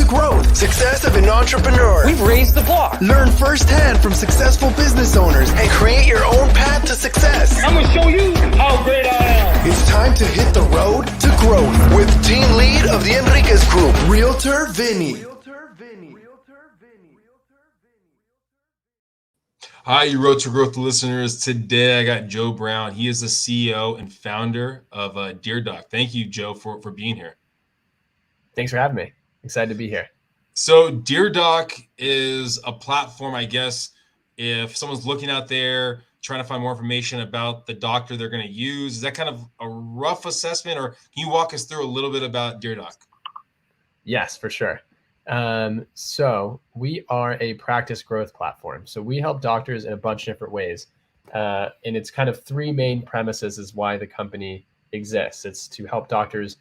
growth, success of an entrepreneur. We've raised the bar. Learn firsthand from successful business owners and create your own path to success. I'm going to show you how great I am. It's time to hit the road to growth with team lead of the Enriquez Group, Realtor Vinny. Hi, you Road to Growth listeners. Today I got Joe Brown. He is the CEO and founder of DearDoc. Thank you, Joe, for being here. Thanks for having me. Excited to be here. So DearDoc is a platform, I guess, if someone's looking out there trying to find more information about the doctor they're going to use. Is that kind of a rough assessment, or can you walk us through a little bit about DearDoc? Yes, for sure. So we are a practice growth platform. So we help doctors in a bunch of different ways. And it's kind of three main premises is why the company exists. It's to help doctors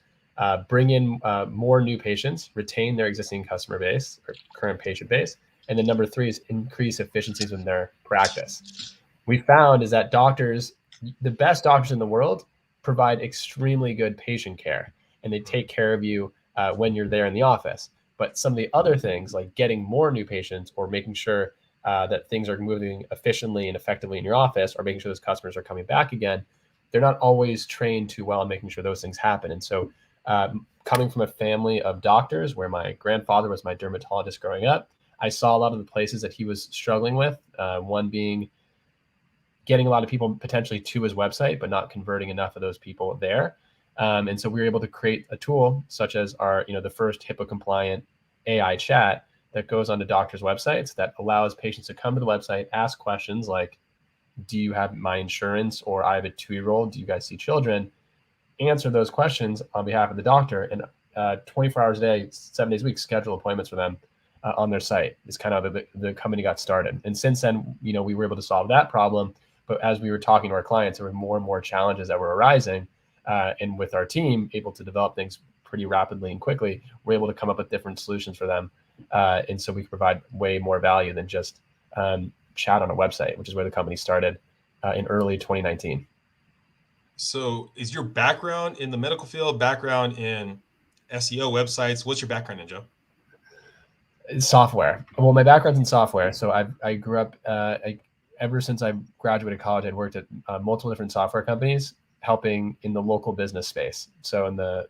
bring in more new patients, retain their existing customer base or current patient base. And then number three is increase efficiencies in their practice. We found is that doctors, the best doctors in the world, provide extremely good patient care, and they take care of you when you're there in the office. But some of the other things like getting more new patients or making sure that things are moving efficiently and effectively in your office or making sure those customers are coming back again, they're not always trained too well in making sure those things happen. And so coming from a family of doctors where my grandfather was my dermatologist growing up, I saw a lot of the places that he was struggling with, one being getting a lot of people potentially to his website, but not converting enough of those people there. And so we were able to create a tool such as our, the first HIPAA compliant AI chat that goes onto doctors' websites that allows patients to come to the website, ask questions like, do you have my insurance? Or I have a 2-year-old, do you guys see children? Answer those questions on behalf of the doctor, and 24 hours a day, 7 days a week, schedule appointments for them on their site. It's kind of the company got started. And since then, we were able to solve that problem. But as we were talking to our clients, there were more and more challenges that were arising. And with our team able to develop things pretty rapidly and quickly, we're able to come up with different solutions for them. And so we can provide way more value than just chat on a website, which is where the company started in early 2019. So is your background in the medical field, background in SEO websites? What's your background in, Joe? Software. Well, my background's in software. So I grew up, ever since I graduated college, I'd worked at multiple different software companies, helping in the local business space. So in the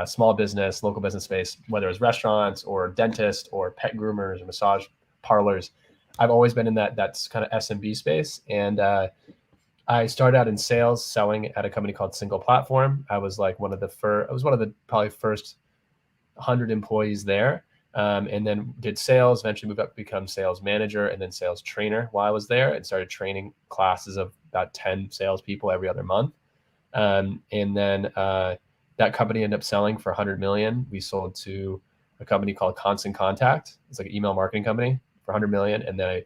small business, local business space, whether it's restaurants or dentists or pet groomers or massage parlors, I've always been in that's kind of SMB space. And I started out in sales, selling at a company called Single Platform. I was like one of the probably first 100 employees there. And then did sales, eventually moved up to become sales manager and then sales trainer while I was there, and started training classes of about 10 salespeople every other month. And then that company ended up selling for $100 million. We sold to a company called Constant Contact. It's like an email marketing company for $100 million. And then I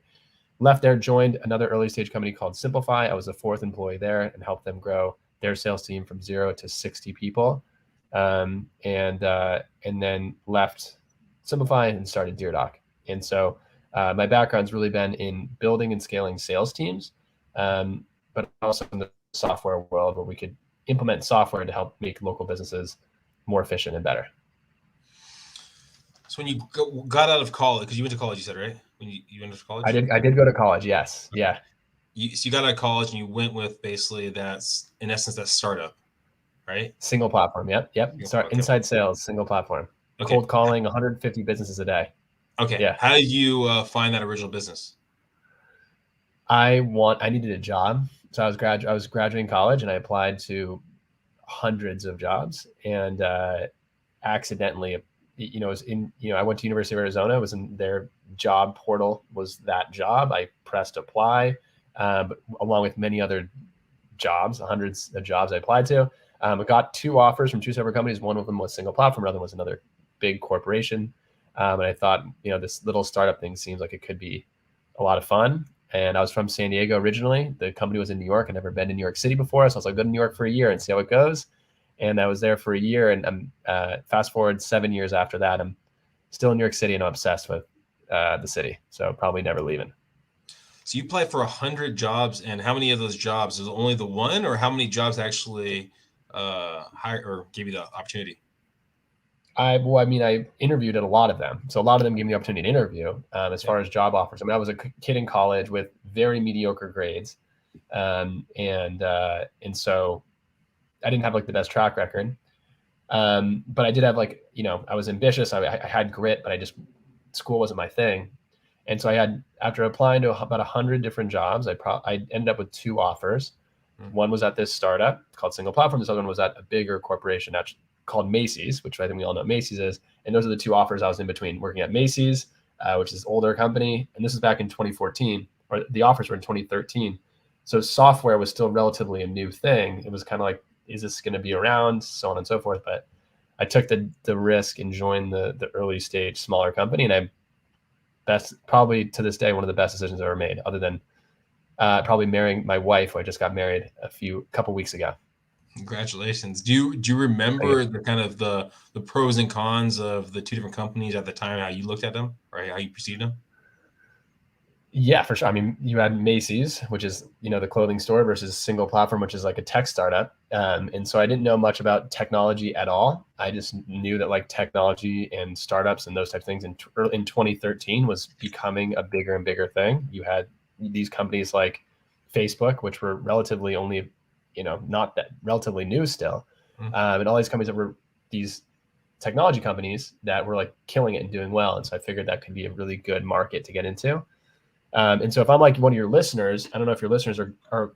left there, joined another early stage company called Simplify. I was the 4th employee there and helped them grow their sales team from 0 to 60 people. And then left Simplify and started DearDoc. And so my background's really been in building and scaling sales teams, but also in the software world where we could implement software to help make local businesses more efficient and better. So when you got out of college, because you went to college, you said, right? When you went to college? I did go to college, yes. Yeah. So you got out of college and you went with basically that's, in essence, that startup, right? Single platform, yep. Inside sales, single platform. Okay. Cold calling 150 businesses a day. Okay. Yeah. How did you find that original business? I needed a job. So I was graduating college and I applied to hundreds of jobs and accidentally, I went to University of Arizona. I was in their job portal, was that job. I pressed apply, but along with many other jobs, hundreds of jobs I applied to. I got 2 offers from 2 separate companies. One of them was Single Platform. The other was another big corporation. And I thought, this little startup thing seems like it could be a lot of fun. And I was from San Diego originally. The company was in New York. I'd never been to New York City before. So I was like, go to New York for a year and see how it goes. And I was there for a year. And I'm fast forward 7 years after that, I'm still in New York City and I'm obsessed with the city. So probably never leaving. So you applied for 100 jobs, and how many of those jobs, is it only the one, or how many jobs actually hired or gave you the opportunity? I interviewed at a lot of them. So a lot of them gave me the opportunity to interview as far as job offers. I mean, I was a kid in college with very mediocre grades. And so I didn't have like the best track record. But I did have like, I was ambitious. I had grit, but school wasn't my thing. And so after applying to about 100 different jobs, I ended up with 2 offers. One was at this startup called Single Platform. This other one was at a bigger corporation called Macy's, which I think we all know what Macy's is. And those are the 2 offers I was in between, working at Macy's, which is an older company. And this is back in 2014, or the offers were in 2013. So software was still relatively a new thing. It was kind of like, is this going to be around? So on and so forth. But I took the risk and joined the early stage smaller company. And probably to this day, one of the best decisions I've ever made, other than probably marrying my wife, who I just got married a couple weeks ago. Congratulations. Do you remember the kind of the pros and cons of the 2 different companies at the time, how you looked at them, or how you perceived them? Yeah, for sure. I mean, you had Macy's, which is, the clothing store, versus Single Platform, which is like a tech startup. And so I didn't know much about technology at all. I just knew that like technology and startups and those types of things in 2013 was becoming a bigger and bigger thing. You had these companies like Facebook, which were relatively only, not that relatively new still. And all these companies that were these technology companies that were like killing it and doing well. And so I figured that could be a really good market to get into. And so if I'm like one of your listeners, I don't know if your listeners are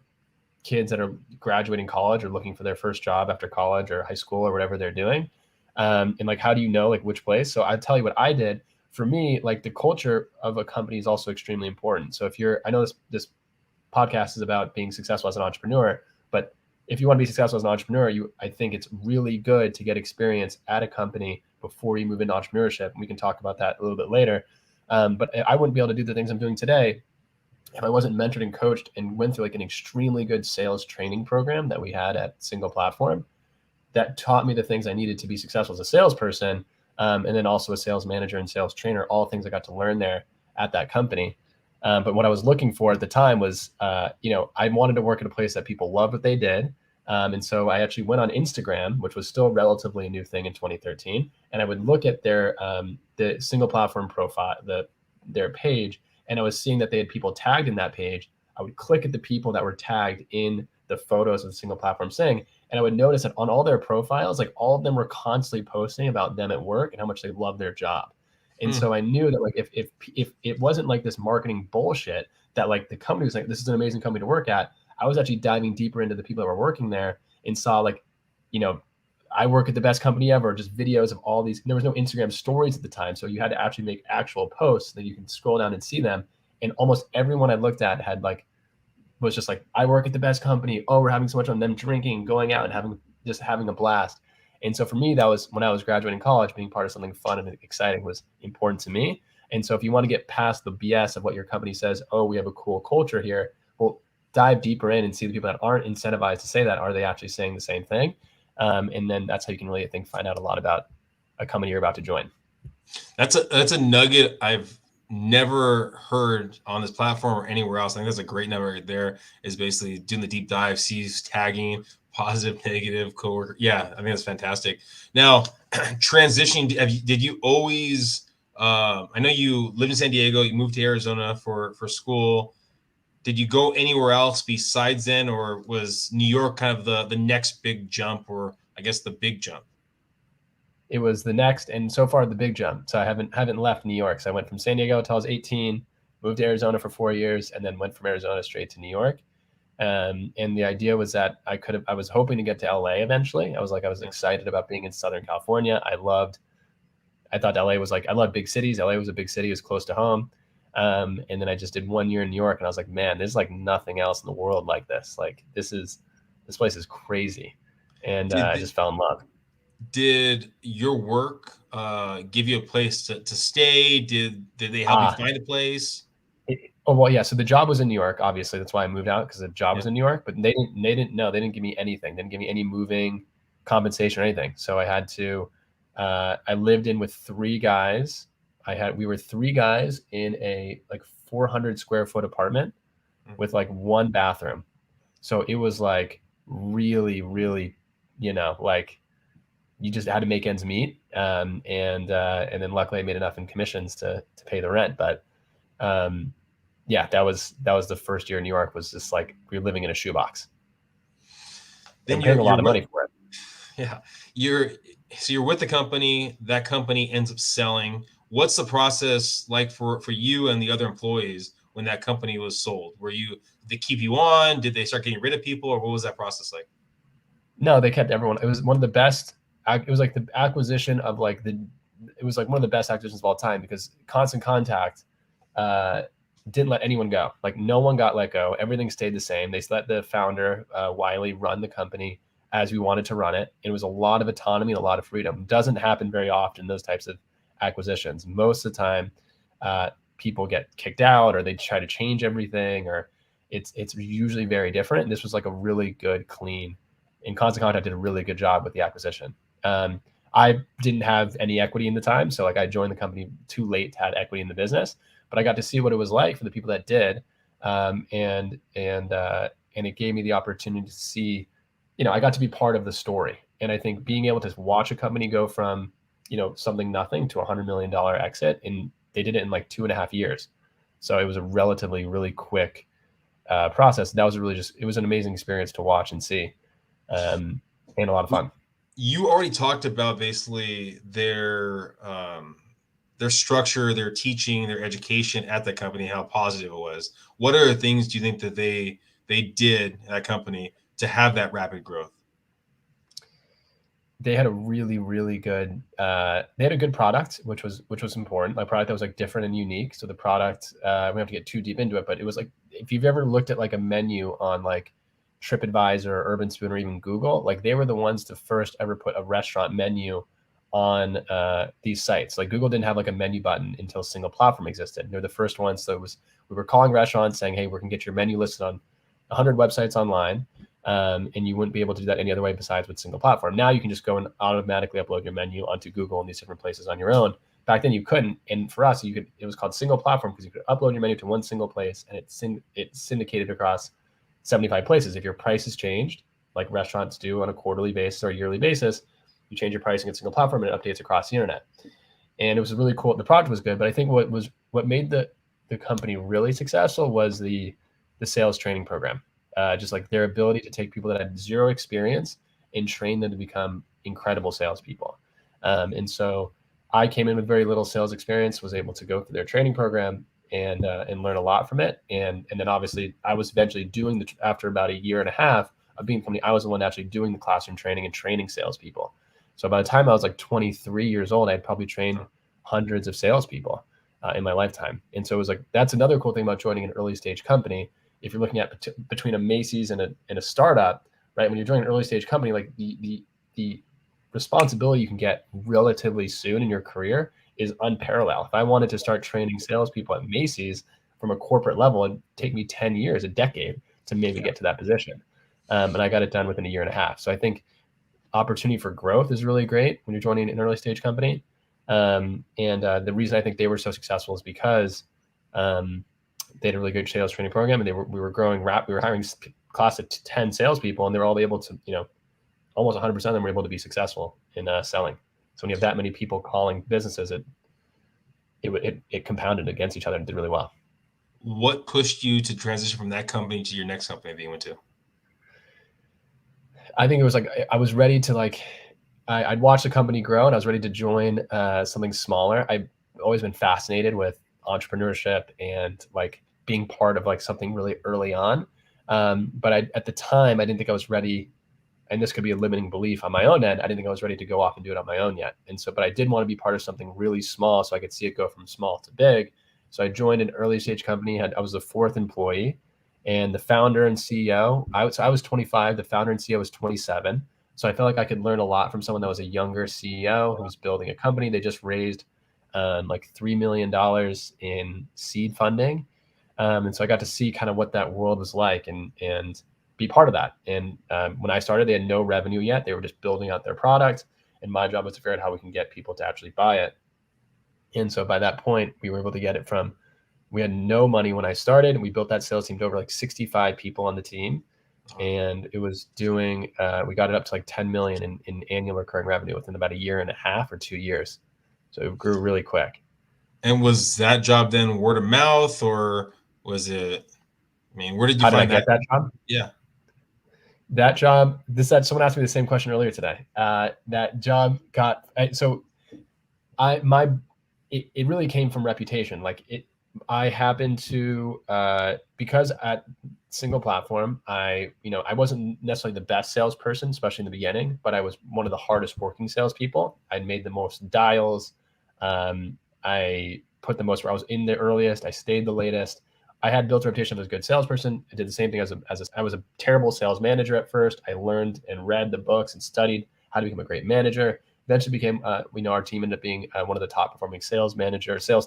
kids that are graduating college or looking for their first job after college or high school or whatever they're doing. And like, how do you know like which place? So I'll tell you what I did. For me, like the culture of a company is also extremely important. So I know this podcast is about being successful as an entrepreneur, but if you want to be successful as an entrepreneur, I think it's really good to get experience at a company before you move into entrepreneurship. And we can talk about that a little bit later. But I wouldn't be able to do the things I'm doing today if I wasn't mentored and coached and went through like an extremely good sales training program that we had at Single Platform that taught me the things I needed to be successful as a salesperson. And then also a sales manager and sales trainer, all things I got to learn there at that company. But what I was looking for at the time was, I wanted to work at a place that people loved what they did. And so I actually went on Instagram, which was still relatively a new thing in 2013. And I would look at their the Single Platform profile, their page, and I was seeing that they had people tagged in that page. I would click at the people that were tagged in the photos of the Single Platform thing, and I would notice that on all their profiles, like all of them were constantly posting about them at work and how much they love their job. And so I knew that like if it wasn't like this marketing bullshit that like the company was like, this is an amazing company to work at, I was actually diving deeper into the people that were working there and saw like, I work at the best company ever, just videos of all these. There was no Instagram stories at the time. So you had to actually make actual posts that you can scroll down and see them. And almost everyone I looked at was just like, I work at the best company. Oh, we're having so much on them drinking, going out and having a blast. And so for me, that was when I was graduating college, being part of something fun and exciting was important to me. And so if you want to get past the BS of what your company says, oh, we have a cool culture here, well, dive deeper in and see the people that aren't incentivized to say that. Are they actually saying the same thing? And then that's how you can really, I think, find out a lot about a company you're about to join. That's a nugget I've never heard on this platform or anywhere else. I think that's a great nugget right there, is basically doing the deep dive, sees tagging, positive, negative, coworker. Yeah, I think that's fantastic. Now, transitioning, did you always, I know you lived in San Diego, you moved to Arizona for school. Did you go anywhere else besides then, or was New York kind of the next big jump, or I guess the big jump? It was the next, and so far the big jump. So I haven't left New York. So I went from San Diego until I was 18, moved to Arizona for 4 years, and then went from Arizona straight to New York. And the idea was that I was hoping to get to LA eventually. I was excited about being in Southern California. I thought LA was like, I love big cities. LA was a big city, it was close to home. And then I just did 1 year in New York, and I was like, man, there's like nothing else in the world like this. Like this place is crazy. And I just fell in love. Did your work give you a place to stay? Did they help you find a place? So the job was in New York, obviously. That's why I moved out, because the job was in New York, but they didn't give me anything. They didn't give me any moving compensation or anything. So I had to, I lived in with 3 guys. We were 3 guys in a like 400 square foot apartment with like 1 bathroom. So it was like really, really, like you just had to make ends meet. And then luckily I made enough in commissions to pay the rent. But yeah, that was the first year in New York, was just like we were living in a shoebox. Then and paying a lot of money for it. Yeah. You're with the company, that company ends up selling. What's the process like for you and the other employees when that company was sold? Did they keep you on? Did they start getting rid of people, or what was that process like? No, they kept everyone. It was one of the best. It was like the acquisition of like it was like one of the best acquisitions of all time, because Constant Contact didn't let anyone go. Like no one got let go. Everything stayed the same. They let the founder, Wiley, run the company as we wanted to run it. It was a lot of autonomy and a lot of freedom. It doesn't happen very often, those types of acquisitions. Most of the time, people get kicked out, or they try to change everything, or it's usually very different. And this was like a really good, clean, and Constant Contact did a really good job with the acquisition. I didn't have any equity in the time, so like I joined the company too late to have equity in the business, but I got to see what it was like for the people that did, and it gave me the opportunity to see, I got to be part of the story. And I think being able to watch a company go from, something nothing to $100 million exit, and they did it in like 2.5 years. So it was a relatively really quick process. That was it was an amazing experience to watch and see, and a lot of fun. You already talked about basically their structure, their teaching, their education at that company, how positive it was. What other things do you think that they did at that company to have that rapid growth? They had a really, really good, they had a good product, which was important. Like product that was like different and unique. So the product, we don't have to get too deep into it, but it was like, if you've ever looked at like a menu on like TripAdvisor, or Urban Spoon, or even Google, like they were the ones to first ever put a restaurant menu on these sites. Like Google didn't have like a menu button until single platform existed. They're the first ones. So we were calling restaurants saying, hey, we can get your menu listed on 100 websites online. And you wouldn't be able to do that any other way besides with single platform. Now you can just go and automatically upload your menu onto Google and these different places on your own. Back then you couldn't. And for us, it was called single platform because you could upload your menu to one single place, and it syndicated across 75 places. If your prices changed, like restaurants do on a quarterly basis or a yearly basis, you change your pricing at single platform and it updates across the internet. And it was really cool. The product was good, but I think what made the company really successful was the sales training program. Just like their ability to take people that had zero experience and train them to become incredible salespeople. And so I came in with very little sales experience, was able to go through their training program and learn a lot from it. And then obviously I was eventually after about 1.5 years of being in the company, I was the one actually doing the classroom training and training salespeople. So by the time I was like 23 years old, I'd probably trained hundreds of salespeople in my lifetime. And so it was like, that's another cool thing about joining an early stage company. If you're looking at between a Macy's and a startup, right? When you're joining an early stage company, like the responsibility you can get relatively soon in your career is unparalleled. If I wanted to start training salespeople at Macy's from a corporate level, it'd take me 10 years, a decade to maybe get to that position. And I got it done within 1.5 years. So I think opportunity for growth is really great when you're joining an early stage company. The reason I think they were so successful is because they had a really good sales training program, and we were growing we were hiring class of 10 salespeople, and they were all able to, almost 100% of them were able to be successful in selling. So when you have that many people calling businesses, it compounded against each other and did really well. What pushed you to transition from that company to your next company that you went to? I think it was like, I was ready to I'd watched the company grow, and I was ready to join something smaller. I've always been fascinated with entrepreneurship and like being part of like something really early on. But at the time, I didn't think I was ready. And this could be a limiting belief on my own end. I didn't think I was ready to go off and do it on my own yet. But I did want to be part of something really small so I could see it go from small to big. So I joined an early stage company. I was the 4th employee, and the founder and CEO, I was 25, the founder and CEO was 27. So I felt like I could learn a lot from someone that was a younger CEO who was building a company. They just raised like $3 million in seed funding. And so I got to see kind of what that world was like and be part of that. And when I started, they had no revenue yet. They were just building out their product. And my job was to figure out how we can get people to actually buy it. And so by that point, we were able to get it we had no money when I started, and we built that sales team to over like 65 people on the team. and it was doing, we got it up to like 10 million in annual recurring revenue within about 1.5 or 2 years. So it grew really quick. And was that job then word of mouth, or was it, I mean, where did you How did I find get that job? Yeah. That job, someone asked me the same question earlier today. That job got, so it really came from reputation. I happened to, because at single platform, I wasn't necessarily the best salesperson, especially in the beginning, but I was one of the hardest working salespeople. I'd made the most dials. I put the most, I was in the earliest. I stayed the latest. I had built a reputation as a good salesperson. I did the same thing I was a terrible sales manager at first. I learned and read the books and studied how to become a great manager. Eventually became, our team ended up being one of the top performing sales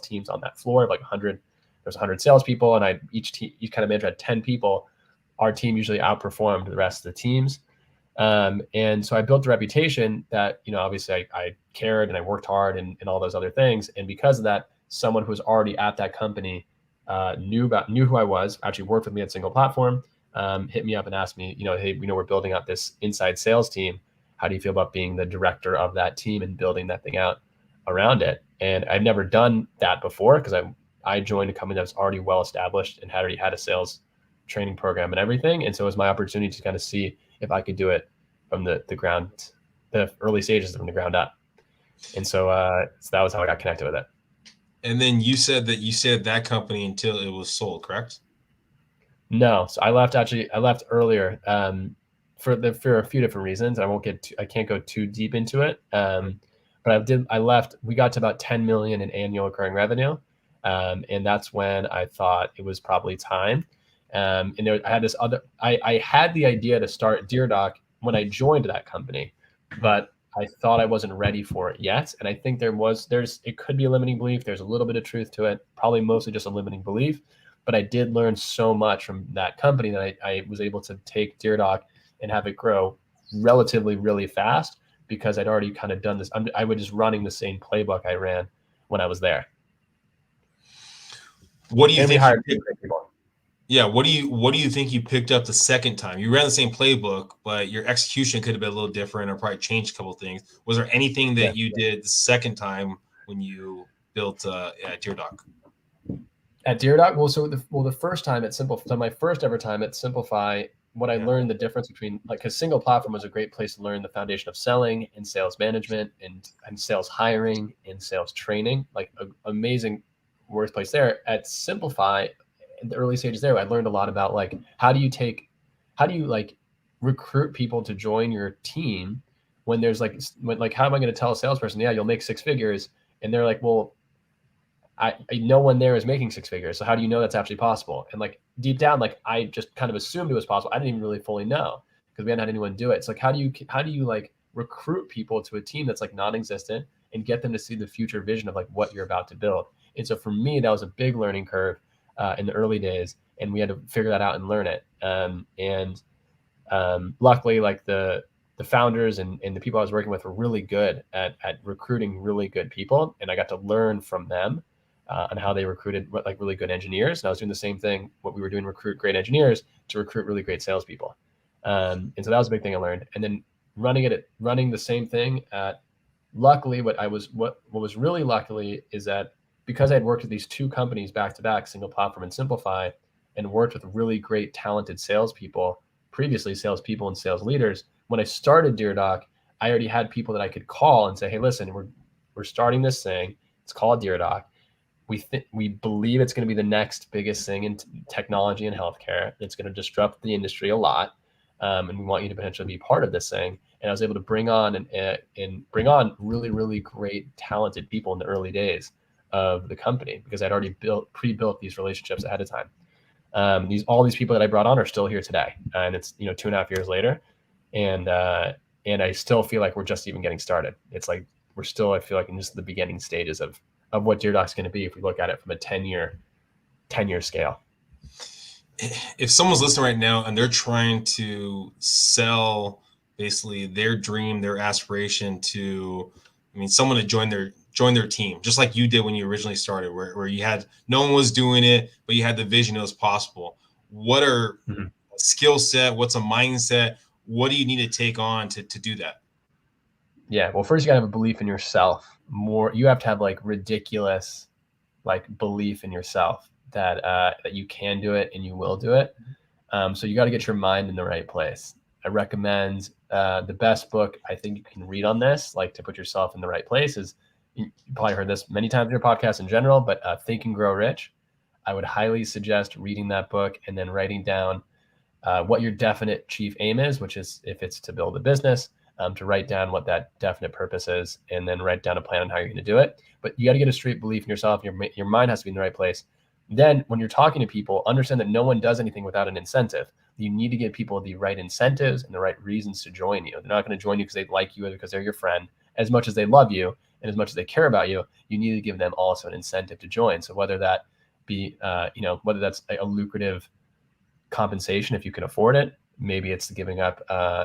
teams on that floor of like 100. There's 100 salespeople, and each kind of manager had 10 people. Our team usually outperformed the rest of the teams. And so I built a reputation that, obviously I cared and I worked hard and all those other things. And because of that, someone who was already at that company knew who I was, actually worked with me at single platform, hit me up and asked me, hey, we're building out this inside sales team. How do you feel about being the director of that team and building that thing out around it? And I've never done that before because I joined a company that was already well established and had already had a sales training program and everything. And so it was my opportunity to kind of see if I could do it from the early stages from the ground up. And so that was how I got connected with it. And then you said that you stayed at that company until it was sold, correct? No. So I left earlier for a few different reasons. I can't go too deep into it. But I left, we got to about 10 million in annual recurring revenue. And that's when I thought it was probably time. And I had the idea to start DearDoc when I joined that company, but I thought I wasn't ready for it yet. And I think it could be a limiting belief. There's a little bit of truth to it, probably mostly just a limiting belief. But I did learn so much from that company that I was able to take DearDoc and have it grow relatively really fast because I'd already kind of done this. I was just running the same playbook I ran when I was there. What do you think? Yeah. What do you think you picked up the second time? You ran the same playbook, but your execution could have been a little different or probably changed a couple of things. Was there anything that you did the second time when you built at DearDoc? At DearDoc, the first time at Simplify, so my first ever time at Simplify, what I learned the difference between, because single platform was a great place to learn the foundation of selling and sales management and sales hiring and sales training, amazing workplace there. At Simplify, in the early stages there, I learned a lot about how do you recruit people to join your team when there's how am I going to tell a salesperson, yeah, you'll make 6 figures, and they're like, well, no one there is making 6 figures, so how do you know that's actually possible? And deep down, I just kind of assumed it was possible. I didn't even really fully know because we hadn't had anyone do it. It's how do you recruit people to a team that's non-existent and get them to see the future vision of what you're about to build? And so for me, that was a big learning curve in the early days, and we had to figure that out and learn it. Luckily, the founders and the people I was working with were really good at recruiting really good people, and I got to learn from them on how they recruited really good engineers. And I was doing the same thing, what we were doing, recruit great engineers to recruit really great salespeople. And so that was a big thing I learned. And then running the same thing luckily, what was really luckily is that because I'd worked with these 2 companies back to back, Single Platform and Simplify, and worked with really great, talented salespeople, previously salespeople and sales leaders, when I started DearDoc, I already had people that I could call and say, hey, listen, we're starting this thing. It's called DearDoc. We believe it's going to be the next biggest thing in technology and healthcare. It's going to disrupt the industry a lot. And we want you to potentially be part of this thing. And I was able to bring on really, really great, talented people in the early days of the company because I'd already pre-built these relationships ahead of time. All these people that I brought on are still here today, and it's 2.5 years later, and I still feel like we're just even getting started. It's we're still, I feel in just the beginning stages of what DearDoc's going to be if we look at it from a 10-year scale. If someone's listening right now and they're trying to sell basically their dream, their aspiration to, someone to join their team, just like you did when you originally started, where you had, no one was doing it, but you had the vision it was possible. What are skill set? What's a mindset? What do you need to take on to do that? Yeah. Well, first you gotta have a belief in yourself. You have to have like ridiculous, like belief in yourself that you can do it and you will do it. So you got to get your mind in the right place. I recommend the best book I think you can read on this, like to put yourself in the right place, is you probably heard this many times in your podcast in general, but Think and Grow Rich. I would highly suggest reading that book and then writing down what your definite chief aim is, which is if it's to build a business, to write down what that definite purpose is, and then write down a plan on how you're going to do it. But you got to get a straight belief in yourself. Your mind has to be in the right place. Then when you're talking to people, understand that no one does anything without an incentive. You need to give people the right incentives and the right reasons to join you. They're not going to join you because they like you or because they're your friend. As much as they love you and as much as they care about you, you need to give them also an incentive to join. So whether that be, whether that's a lucrative compensation, if you can afford it, maybe it's giving up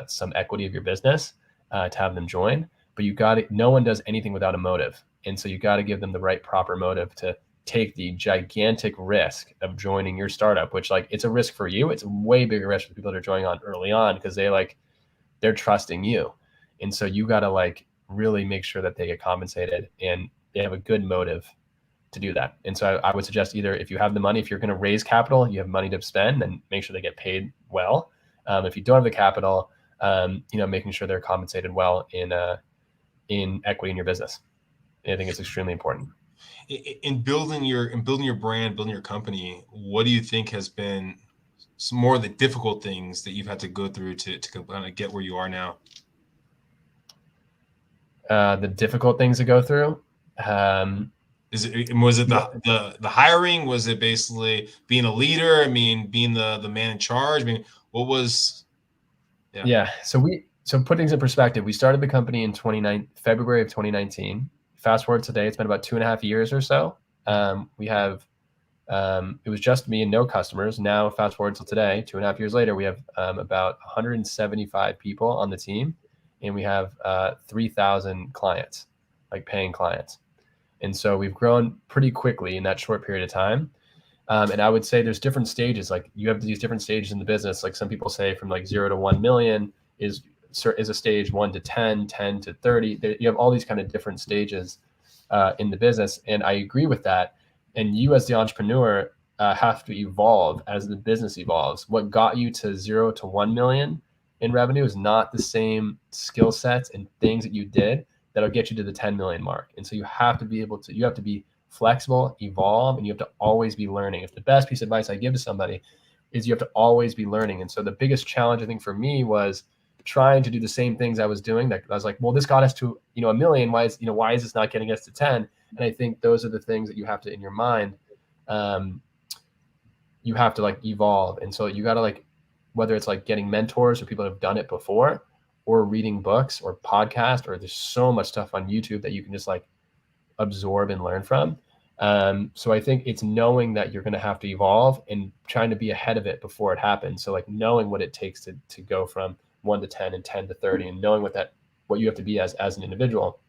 some equity of your business to have them join. But no one does anything without a motive. And so you got to give them the right proper motive to take the gigantic risk of joining your startup, which like it's a risk for you. It's a way bigger risk for people that are joining on early on because they're trusting you. And so you got to like really make sure that they get compensated and they have a good motive to do that. And so I would suggest either if you have the money, if you're going to raise capital, you have money to spend, then make sure they get paid well. If you don't have the capital, making sure they're compensated well in equity in your business. I think it's extremely important. In building your brand, building your company, what do you think has been some more of the difficult things that you've had to go through to kind of get where you are now? The difficult things to go through. Was it the hiring? Was it basically being a leader? I mean, being the man in charge? I mean, what was? Yeah. So put things in perspective. We started the company in February of 2019. Fast forward today, it's been about 2.5 years or so. We have, it was just me and no customers. Now, fast forward to today, 2.5 years later, we have about 175 people on the team, and we have 3,000 clients, like paying clients. And so we've grown pretty quickly in that short period of time. And I would say there's different stages. Like you have these different stages in the business. Like some people say from like 0 to 1 million is a stage 1 to 10, 10 to 30. You have all these kind of different stages in the business. And I agree with that. And you as the entrepreneur have to evolve as the business evolves. What got you to 0 to 1 million in revenue is not the same skill sets and things that you did that'll get you to the 10 million mark. And so you have to be flexible, evolve, and you have to always be learning. If the best piece of advice I give to somebody is you have to always be learning. And so the biggest challenge I think for me was trying to do the same things I was doing. That I was like, well, this got us to, 1 million. Why is this not getting us to 10? And I think those are the things that you have to, in your mind, you have to like evolve. And so you got to like, whether it's like getting mentors or people that have done it before, or reading books or podcasts, or there's so much stuff on YouTube that you can just like absorb and learn from. So I think it's knowing that you're going to have to evolve and trying to be ahead of it before it happens. So like knowing what it takes to go from 1 to 10 and 10 to 30, and knowing what you have to be as an individual,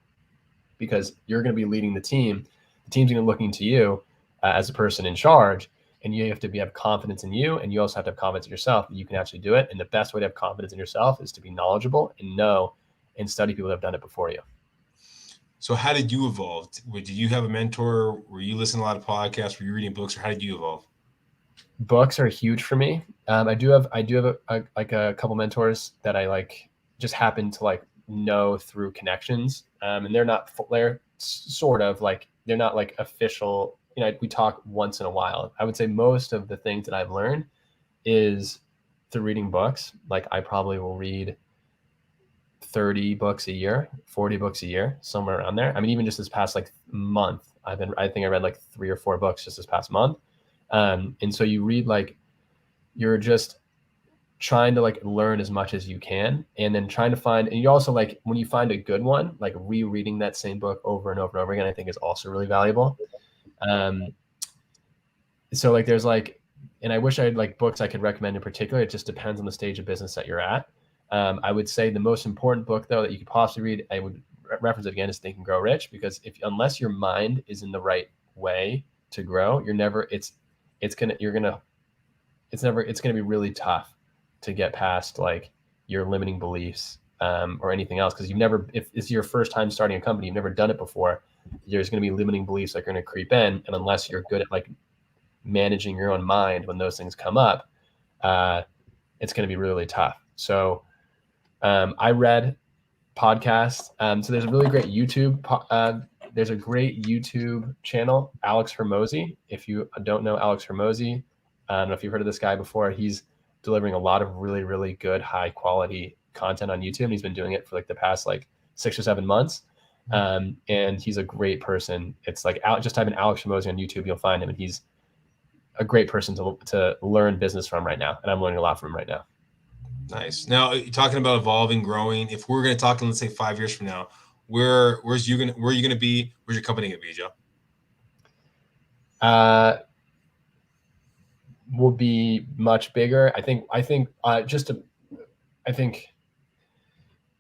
because you're going to be leading the team. The team's going to be looking to you as a person in charge, and you have to have confidence in you, and you also have to have confidence in yourself that you can actually do it. And the best way to have confidence in yourself is to be knowledgeable and know and study people that have done it before you. So how did you evolve? Did you have a mentor? Were you listening to a lot of podcasts? Were you reading books, or how did you evolve? Books are huge for me. I do have a couple mentors that I like just happen to like know through connections. And they're sort of like, they're not like official, we talk once in a while. I would say most of the things that I've learned is through reading books. Like I probably will read 30 books a year, 40 books a year, somewhere around there. I mean, even just this past like month, I think I read like 3 or 4 books just this past month. And so you read, like, you're just trying to like learn as much as you can, and then trying to find, and you also like, when you find a good one, like rereading that same book over and over and over again, I think is also really valuable. So like, there's like, and I wish I had like books I could recommend in particular. It just depends on the stage of business that you're at. I would say the most important book though, that you could possibly read, I would reference it again, is Think and Grow Rich, because unless your mind is in the right way to grow, it's going to be really tough to get past like your limiting beliefs or anything else. Because if it's your first time starting a company, you've never done it before, there's going to be limiting beliefs that are going to creep in. And unless you're good at like managing your own mind when those things come up, it's going to be really tough. So I read podcasts. So there's a really great there's a great YouTube channel, Alex Hormozy. If you don't know Alex Hormozy, I don't know if you've heard of this guy before. He's delivering a lot of really, really good, high quality content on YouTube. And he's been doing it for like the past like 6 or 7 months. And he's a great person. It's like just type in Alex Hormozy on YouTube, you'll find him. And he's a great person to learn business from right now. And I'm learning a lot from him right now. Nice. Now, you're talking about evolving, growing. If we're going to talk in, let's say, 5 years from now, where are you going to be? Where's your company going to be, Joe? Will be much bigger. I think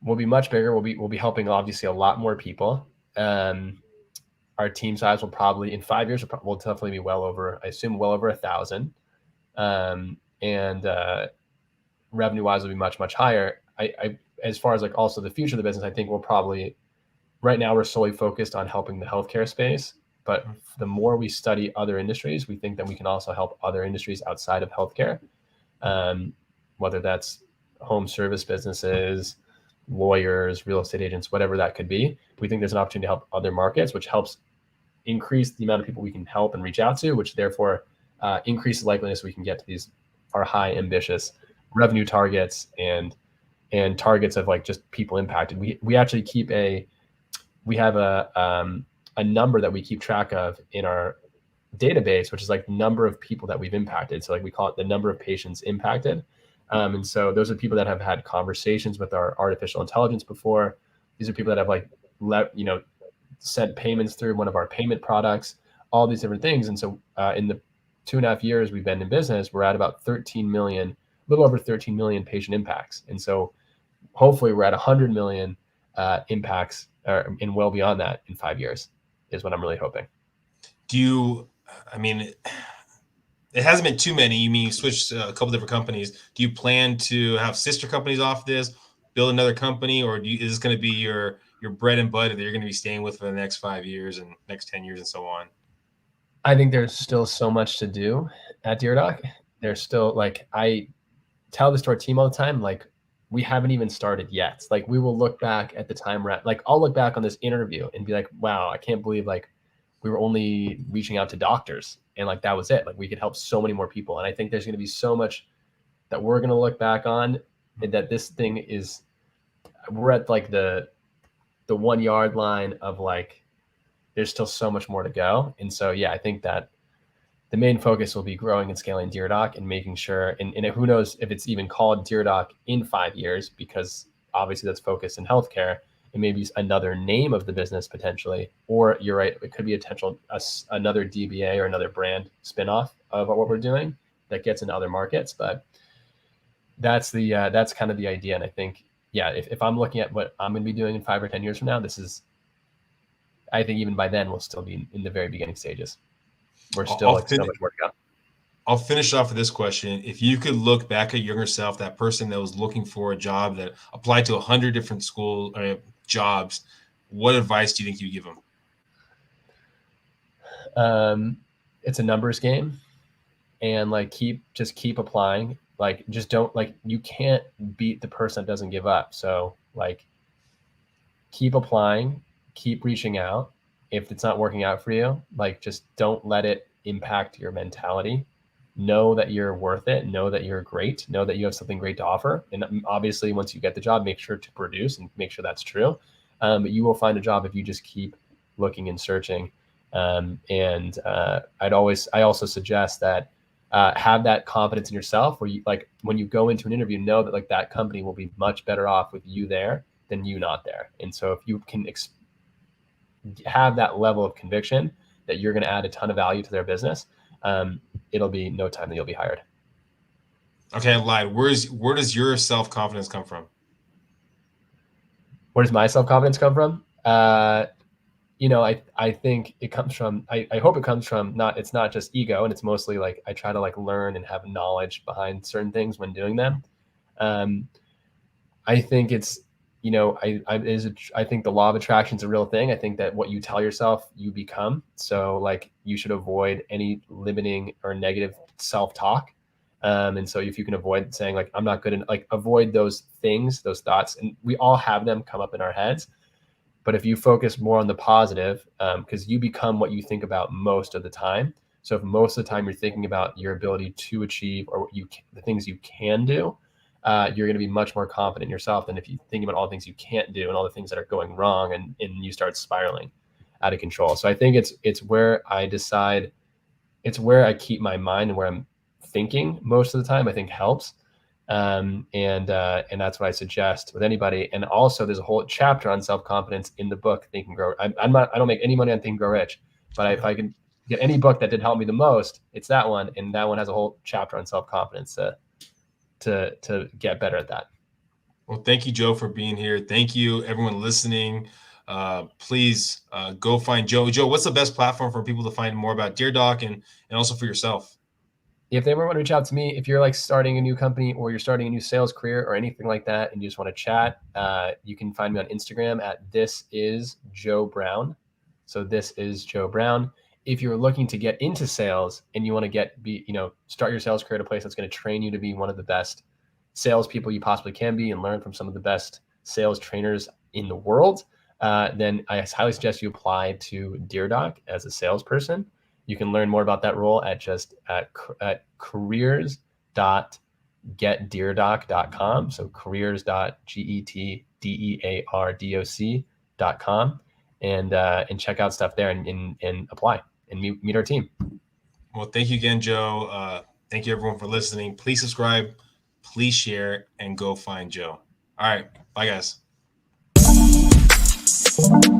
we'll be much bigger. We'll be helping obviously a lot more people. Our team size will probably in 5 years will definitely be well over 1,000. And revenue wise will be much, much higher. I as far as like also the future of the business, I think we'll probably, right now we're solely focused on helping the healthcare space, but the more we study other industries, we think that we can also help other industries outside of healthcare, whether that's home service businesses, lawyers, real estate agents, whatever that could be. We think there's an opportunity to help other markets, which helps increase the amount of people we can help and reach out to, which therefore increases the likeliness we can get to our high ambitious revenue targets and targets of like just people impacted. We actually we have a number that we keep track of in our database, which is like the number of people that we've impacted. So like we call it the number of patients impacted. And so those are people that have had conversations with our artificial intelligence before. These are people that have like sent payments through one of our payment products, all these different things. And so in the 2.5 years we've been in business, we're at about 13 million, a little over 13 million patient impacts. And so hopefully we're at 100 million impacts and well beyond that in 5 years is what I'm really hoping. It hasn't been too many. You mean you switched a couple different companies. Do you plan to have sister companies off this, build another company, or is this going to be your bread and butter that you're going to be staying with for the next 5 years and next 10 years and so on? I think there's still so much to do at DearDoc. There's still like, I tell this to our team all the time, like we haven't even started yet. Like we will look back at the time I'll look back on this interview and be like, wow, I can't believe like we were only reaching out to doctors and like that was it. Like we could help so many more people. And I think there's going to be so much that we're going to look back on, and that this thing is, we're at like the 1 yard line of like, there's still so much more to go. And so, yeah, I think that the main focus will be growing and scaling DearDoc and making sure, and who knows if it's even called DearDoc in 5 years, because obviously that's focused in healthcare. It may be another name of the business potentially, or you're right, it could be another DBA or another brand spinoff of what we're doing that gets into other markets. But that's kind of the idea. And I think, yeah, if I'm looking at what I'm going to be doing in 5 or 10 years from now, I think even by then we'll still be in the very beginning stages. We're still so much more to go. I'll finish off with this question. If you could look back at your self, that person that was looking for a job that applied to 100 different jobs, what advice do you think you'd give them? It's a numbers game, and like just keep applying. Like just don't, like, you can't beat the person that doesn't give up. So like keep applying, keep reaching out. If it's not working out for you, like just don't let it impact your mentality. Know that you're worth it. Know that you're great. Know that you have something great to offer. And obviously, once you get the job, make sure to produce and make sure that's true. But you will find a job if you just keep looking and searching. I also suggest that have that confidence in yourself, where you, like, when you go into an interview, know that like that company will be much better off with you there than you not there. And so if you can have that level of conviction that you're going to add a ton of value to their business, it'll be no time that you'll be hired. Okay, I lied. Where does your self-confidence come from? Where does my self-confidence come from? I think it comes from, I hope it comes from, it's not just ego, and it's mostly like I try to like learn and have knowledge behind certain things when doing them. I think it's, I think the law of attraction is a real thing. I think that what you tell yourself, you become. So like you should avoid any limiting or negative self-talk. And so if you can avoid saying like, I'm not good in, like, avoid those things, those thoughts, and we all have them come up in our heads. But if you focus more on the positive, because you become what you think about most of the time. So if most of the time you're thinking about your ability to achieve or the things you can do, you're going to be much more confident in yourself than if you think about all the things you can't do and all the things that are going wrong, and you start spiraling out of control. So I think it's where I decide, it's where I keep my mind and where I'm thinking most of the time, I think helps. And that's what I suggest with anybody. And also there's a whole chapter on self-confidence in the book, Think and Grow. I don't make any money on Think and Grow Rich, but if I can get any book that did help me the most, it's that one. And that one has a whole chapter on self-confidence to get better at that. Well, thank you, Joe, for being here. Thank you, everyone listening. Please go find Joe. Joe, what's the best platform for people to find more about DearDoc and also for yourself? If they ever want to reach out to me, if you're like starting a new company or you're starting a new sales career or anything like that, and you just want to chat, you can find me on Instagram at This Is Joe Brown. So This Is Joe Brown. If you're looking to get into sales and you want to start your sales career at a place that's going to train you to be one of the best salespeople you possibly can be and learn from some of the best sales trainers in the world, then I highly suggest you apply to DearDoc as a salesperson. You can learn more about that role at careers.getdeardoc.com. So careers.getdeardoc.com, and check out stuff there and apply and meet our team. Well, thank you again, Joe. Thank you everyone for listening. Please subscribe, please share, and go find Joe. All right. Bye, guys.